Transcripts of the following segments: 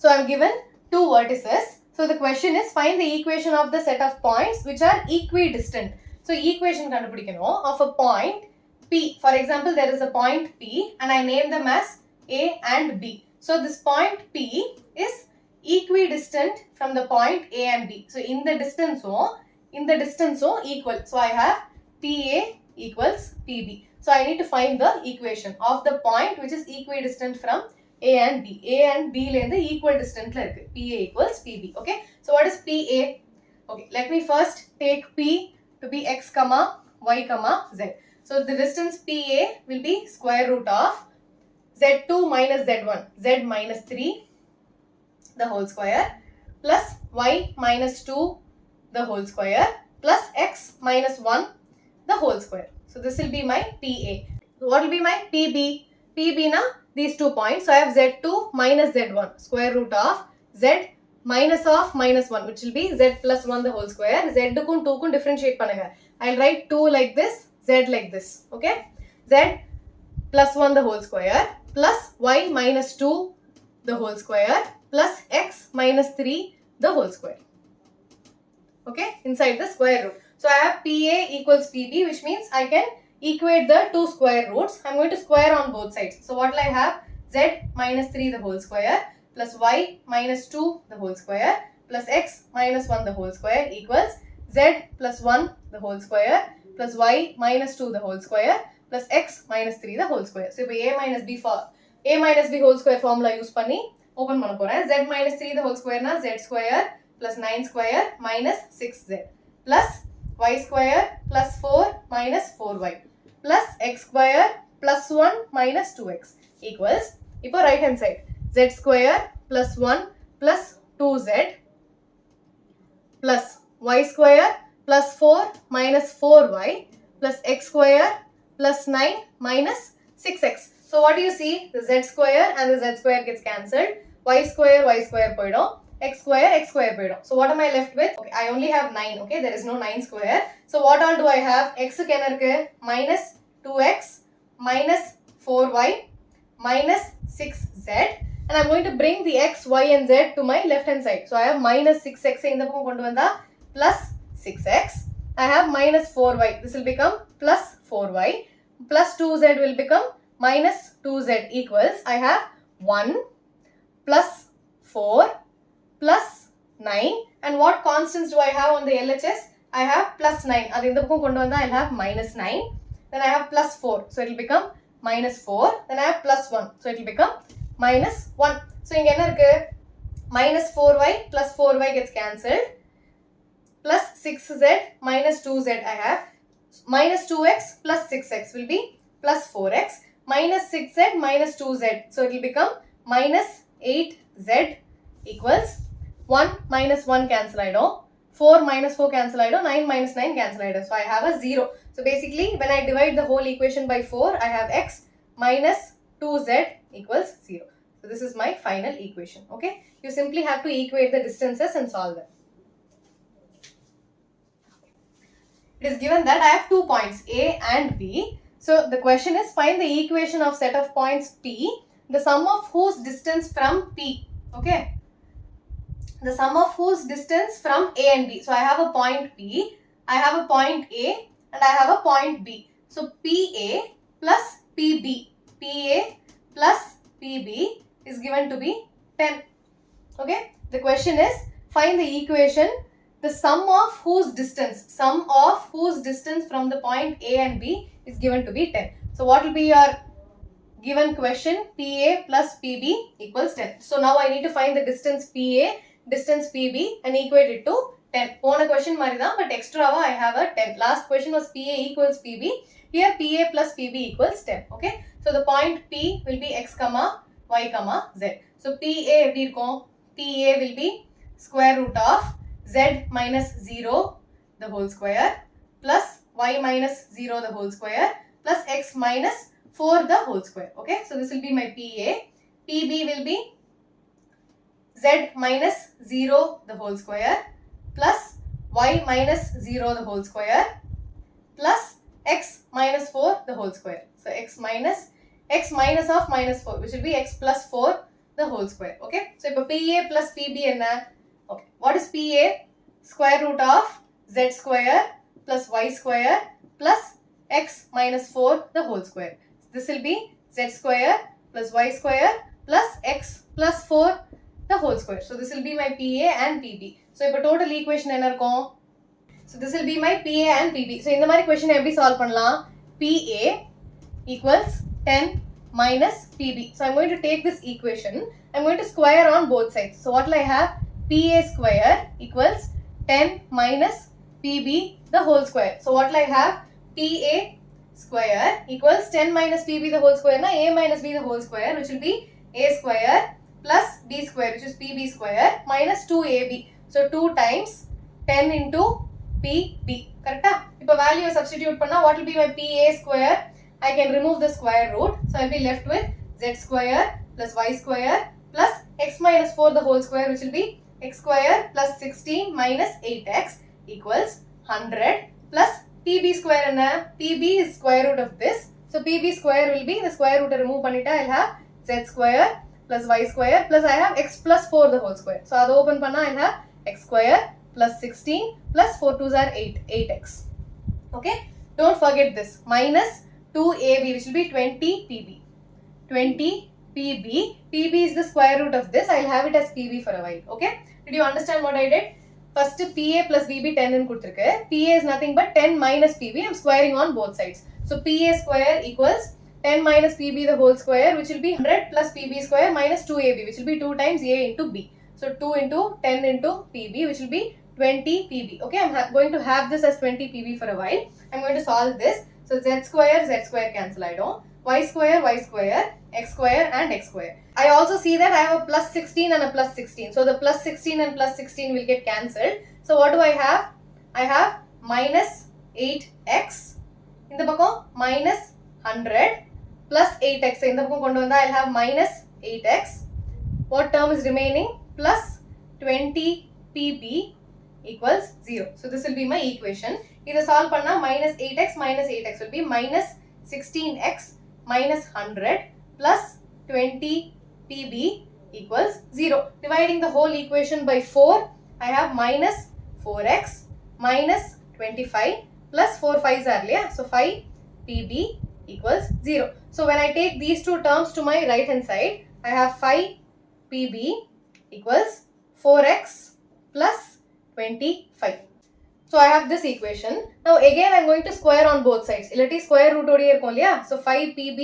So I'm given two vertices. So the question is find the equation of the set of points which are equidistant. So equation of a point P. For example, there is a point P and I name them as A and B. So this point P is equidistant from the point A and B. So in the distance equal. So I have PA equals PB. So I need to find the equation of the point which is equidistant from A and B. A and B in the equal distance PA equals PB. Okay. So what is PA? Okay. Let me first take P to be x comma y comma z. So the distance PA will be square root of z2 minus z1, z minus 3 the whole square plus y minus 2 the whole square plus x minus 1 the whole square. So this will be my PA. So what will be my PB? PB na these 2 points. So I have z2 minus z1 square root of z minus of minus 1 which will be z plus 1 the whole square. Z kun 2 kun differentiate pannunga. I'll write 2 like this, z like this. Okay. Z plus 1 the whole square plus y minus 2 the whole square plus x minus 3 the whole square. Okay, inside the square root. So I have PA equals PB, which means I can equate the two square roots. I'm going to square on both sides. So what will I have? Z minus 3 the whole square plus y minus 2 the whole square plus x minus 1 the whole square equals z plus 1 the whole square plus y minus 2 the whole square plus x minus 3 the whole square. So A minus B whole square formula use panni open panna poren. Z minus 3 the whole square na z square plus 9 square minus 6z plus y square plus 4 minus 4y plus x square plus 1 minus 2x equals, இப்போ right hand side, z square plus 1 plus 2z plus y square plus 4 minus 4y plus x square plus 9 minus 6x. So what do you see? The z square and the z square gets cancelled. Y square போயிடும். X square போயிடும். So what am I left with? Okay, I only have 9. Okay, there is no 9 square. So what all do I have? X க்கு என்ன இருக்கு? Minus 2x minus 4y minus 6z and I'm going to bring the x, y and z to my left hand side. So I have minus 6x இந்த பக்கம் கொண்டு வந்தா plus 6x. I have minus 4y. This will become plus 4y plus 2z will become minus 2z equals I have 1 plus 4 plus 9 and what constants do I have on the LHS? I have plus 9. அது இந்த பக்கம் கொண்டு வந்தா I'll have minus 9. Then I have plus 4. So it will become minus 4. Then I have plus 1. So it will become minus 1. So இங்க என்ன இருக்கு? Minus 4y plus 4y gets cancelled. Plus 6z minus 2z I have. Minus 2x plus 6x will be plus 4x. Minus 6z minus 2z. So it will become minus 8z equals 1 minus 1 cancel ஆயிடும். 4 minus 4 cancel ஆயிடும். 9 minus 9 cancel ஆயிடும். So I have a 0. So basically when I divide the whole equation by 4, I have x minus 2z equals 0. So this is my final equation. Okay. You simply have to equate the distances and solve them. It is given that I have 2 points A and B. So the question is find the equation of set of points P, the sum of whose distance from P. Okay. The sum of whose distance from A and B. So I have a point P, I have a point A and I have a point B. So PA plus PB. PA plus PB is given to be 10. Okay. The question is find the equation, the sum of whose distance from the point A and B is given to be 10. So what will be your given question? PA plus PB equals 10. So now I need to find the distance PA, distance PB and equate it to 10. போன question மாதிரி தான், but extra I have a 10. Last question was PA equals PB. Here PA plus PB equals 10. Okay. So the point P will be x comma y comma z. So PA எப்படி இருக்கும்? PA will be square root of z minus 0 the whole square plus y minus 0 the whole square plus x minus 4 the whole square. Okay. So this will be my PA. PB will be z minus 0 the whole square plus y minus 0 the whole square plus x minus 4 the whole square. So x minus of minus 4 which will be x plus 4 the whole square. Okay, so இப்போ PA plus PB என்ன? Okay, what is PA? Square root of z square plus y square plus x minus 4 the whole square. This will be z square plus y square plus x plus 4 the whole square. So this will be my PA and PB. So இப்போ total equation என்ன இருக்கும்? So this will be my PA and PB. So இந்த மாதிரி question எப்படி solve பண்ணலாம்? PA equals 10 minus PB. So I'm going to take this equation. I'm going to square on both sides. So what will I have? PA square equals 10 minus PB the whole square. So what will I have? PA square equals 10 minus PB the whole square na A minus B the whole square, which will be A square plus B square, which is PB square minus 2AB. So 2 times 10 into PB. Correct? Now value substitute panna, what will be my PA square? I can remove the square root. So I'll be left with z square plus y square plus x minus 4 the whole square, which will be x square plus 16 minus 8x equals 100 plus PB square and PB is square root of this. So PB square will be the square root remove panita. I'll have z square plus y square plus I have x plus 4 the whole square. So that open panna I'll have x square plus 16 plus 4 2s are 8x. Okay, don't forget this minus 2AB, which will be 20 PB. 20 PB. PB is the square root of this. I'll have it as PB for a while. Okay, did you understand what I did? First PA plus BB 10 in kuduthirukku. PA is nothing but 10 minus PB. I'm squaring on both sides. So PA square equals 10 minus PB the whole square, which will be 100 plus PB square minus 2AB, which will be 2 times A into B. So 2 into 10 into PB, which will be 20 PB. Okay, I'm going to have this as 20 PB for a while. I'm going to solve this. So z square cancel ஆயிடும். Y square, x square and x square. I also see that I have a plus 16 and a plus 16. So the plus 16 and plus 16 will get cancelled. So what do I have? I have minus 8x. இந்த பக்கம் minus 100 plus 8x. இந்த பக்கம் கொண்டு வந்தா I'll have minus 8x. What term is remaining? Plus 20 PB equals 0. So this will be my equation. Either solve panna minus 8x will be minus 16x minus 100 plus 20 PB equals 0. Dividing the whole equation by 4, I have minus 4x minus 25 plus 4 5s are there. So 5 PB equals 0. So when I take these two terms to my right hand side, I have 5 PB equals 4x plus 25. So I have this equation. Now again I'm going to square on both sides. Illati square root odiye irukum illaya. So 5 PB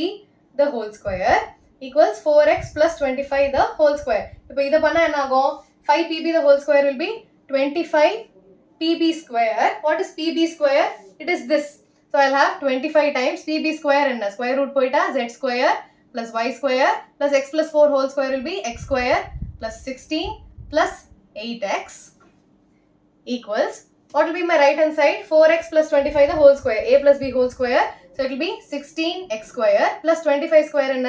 the whole square equals 4x plus 25 the whole square. Ipo idha panna enna agum? 5 PB the whole square will be 25 PB square. What is PB square? It is this. So I'll have 25 times PB square and square root poita z square plus y square plus x plus 4 whole square will be x square plus 16 plus 8x equals, what will be my right hand side? 4x plus 25 the whole square, a plus b whole square. So it will be 16x square plus 25 square and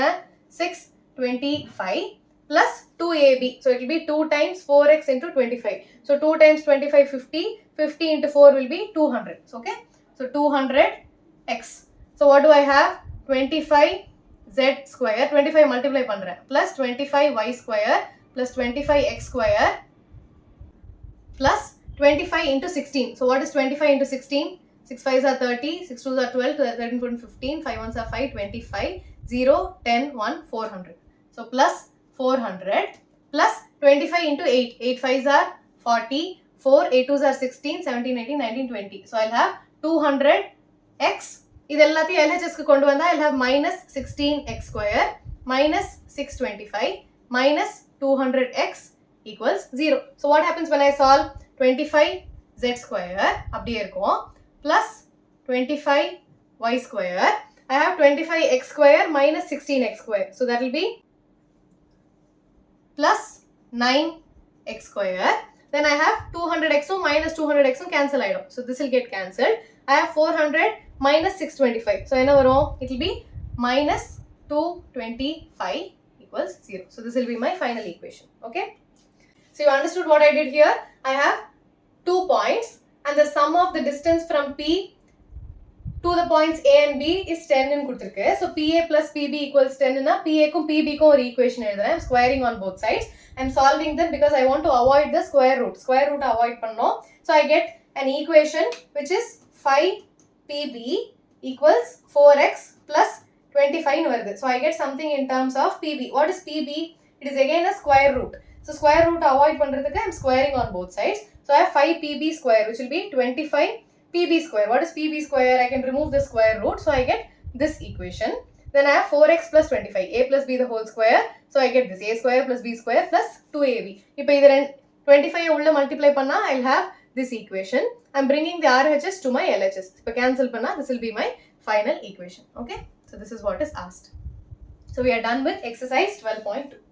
625 plus 2ab. So it will be 2 times 4x into 25. So 2 times 25 50, 50 into 4 will be 200. Okay, so 200x. So what do I have? 25z square, 25 multiply pandren, plus 25y square plus 25x square plus 25 into 16. So what is 25 into 16? 6 5s are 30, 6 2s are 12, 13 14 15, 5 1s are 5, 25, 0, 10, 1, 400. So plus 400 plus 25 into 8. 8 5s are 40, 4, 8 2s are 16, 17, 18, 19, 20. So I'll have 200x. இது எல்லாத்தையும் LHS க்கு கொண்டு வந்தா I'll have minus 16x square minus 625 minus 200x equals 0. So what happens when I solve? 25z square அப்படியே இருக்கும் plus 25y square. I have 25x square minus 16x square. So that will be plus 9x square. Then I have 200x minus 200x cancel item. So this will get cancelled. I have 400 minus 625. So enna varum? It will be minus 225 equals 0. So this will be my final equation. Okay. So you understood what I did here? I have 2 points and the sum of the distance from P to the points A and B is 10 ன்னு கொடுத்திருக்கு. So PA plus PB equals 10 னா PA க்கும் PB க்கும் ஒரு equation எழுதுறேன். I'm squaring on both sides. I'm solving them because I want to avoid the square root. Square root avoid பண்ணோம். So I get an equation which is 5PB equals 4x plus 25 ன்னு வருது. So I get something in terms of PB. What is PB? It is again a square root. So square root avoid பண்றதுக்கு I'm squaring on both sides. So I have 5PB square which will be 25 PB square. What is PB square? I can remove the square root. So I get this equation. Then I have 4x plus 25. A plus B the whole square. So I get this. A square plus B square plus 2AB. இப்போ இது 25 உள்ள multiply பண்ணா I'll have this equation. I'm bringing the RHS to my LHS. இப்போ cancel பண்ணா this will be my final equation. Okay. So this is what is asked. So we are done with exercise 12.2.